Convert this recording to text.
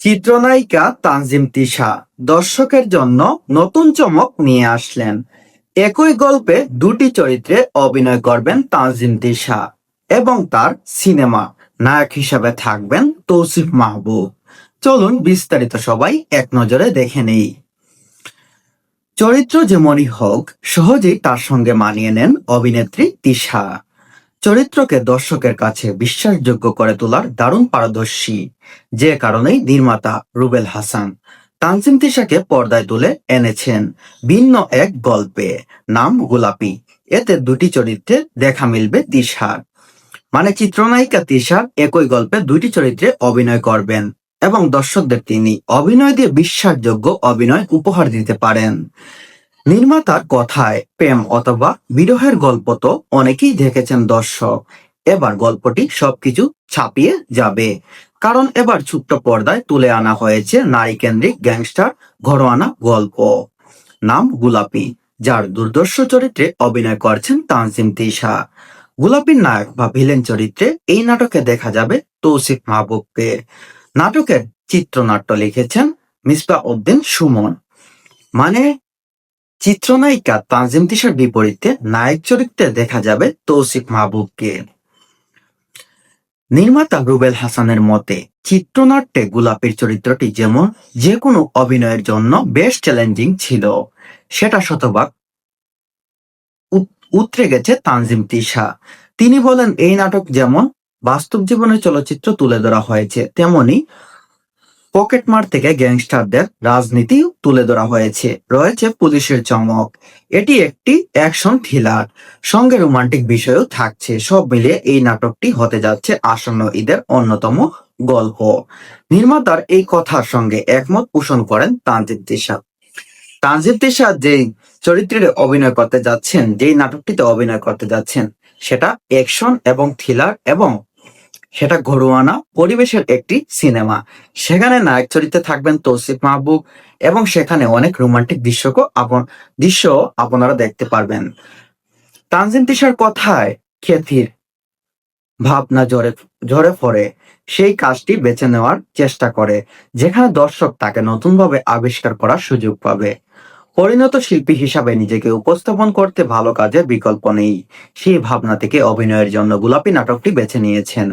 চিত্রনায়িকা তানজিম তিশা দর্শকের জন্য নতুন চমক নিয়ে আসলেন। একই গল্পে দুটি চরিত্রে অভিনয় করবেন তানজিম তিশা এবং তার সিনেমা নায়ক হিসাবে থাকবেন তৌসিফ মাহবুব। চলুন বিস্তারিত সবাই এক নজরে দেখে নেই। চরিত্র যেমনই হোক, সহজেই তার সঙ্গে মানিয়ে নেন অভিনেত্রী তিশা। চরিত্রকে দর্শকের কাছে বিশ্বাসযোগ্য করে তোলার দারুণ পারদর্শী, যে কারণেই নির্মাতা রুবেল হাসান তানজিম তিশাকে পর্দায় তুলে এনেছেন ভিন্ন এক গল্পে, নাম গোলাপি। এতে দুটি চরিত্রে দেখা মিলবে তিশার, মানে চিত্রনায়িকা তিশার একই গল্পে দুইটি চরিত্রে অভিনয় করবেন এবং দর্শকদের তিনি অভিনয় দিয়ে বিশ্বাসযোগ্য অভিনয় উপহার দিতে পারেন। নির্মাতার কথায় প্রেম অথবা বিরহের গল্প তো অনেকেই দেখেছেন দর্শক, এবার গল্পটি সবকিছু ছাপিয়ে যাবে, কারণ এবার ছোট্ট পর্দায় তুলে আনা হয়েছে নারী কেন্দ্রিক গ্যাংস্টার ঘরোয়ানা গল্প, নাম গোলাপি, যার দুর্ধর্ষ চরিত্রে অভিনয় করছেন তানজিম তিশা। গোলাপির নায়ক বা ভিলেন চরিত্রে এই নাটকে দেখা যাবে তৌসিফ মাহবুবকে। নাটকের চিত্রনাট্য লিখেছেন মিসবাহ উদ্দিন সুমন। মানে চিত্রনায়িকা তানজিম তিশার বিপরীতে নায়ক চরিত্রে দেখা যাবে তৌসিফ মাহবুবকে। নির্মাতা রুবেল হাসানের মতে চিত্রনাট্যে গোলাপীর চরিত্রটি যেমন যে কোনো অভিনয়ের জন্য বেশ চ্যালেঞ্জিং ছিল, সেটা শতভাগ উতরে গেছে তানজিম তিশা। তিনি বলেন, এই নাটক যেমন বাস্তব জীবনের চলচ্চিত্র তুলে ধরা হয়েছে, তেমনি পকেটমার থেকে গ্যাংস্টারদের রাজনীতি তুলে ধরা হয়েছে। রয়েছে পুলিশের চমক। এটি একটি অ্যাকশন থ্রিলার, সঙ্গে রোমান্টিক বিষয়ও থাকছে। সব মিলিয়ে এই নাটকটি হতে যাচ্ছে আসন্ন ঈদের অন্যতম গল্প। নির্মাতার এই কথার সঙ্গে একমত পোষণ করেন তানজিম তিশা। তানজিম তিশা যেই চরিত্রে অভিনয় করতে যাচ্ছেন, যেই নাটকটিতে অভিনয় করতে যাচ্ছেন, সেটা অ্যাকশন এবং থ্রিলার এবং সেটা ঘরোয়ানা পরিবেশের একটি সিনেমা। সেখানে নায়ক চরিত্রে থাকবেন তৌসিফ মাহবুব এবং সেখানে অনেক রোমান্টিক দৃশ্য আপনারা দেখতে পারবেন। তানজিম তিশার কথায় খ্যাতির ভাবনা ঝরে পড়ে সেই কাজটি বেছে নেওয়ার চেষ্টা করে, যেখানে দর্শক তাকে নতুনভাবে আবিষ্কার করার সুযোগ পাবে। পরিণত শিল্পী হিসাবে নিজেকে উপস্থাপন করতে ভালো কাজের বিকল্প নেই, সেই ভাবনা থেকে অভিনয়ের জন্য গোলাপী নাটকটি বেছে নিয়েছেন।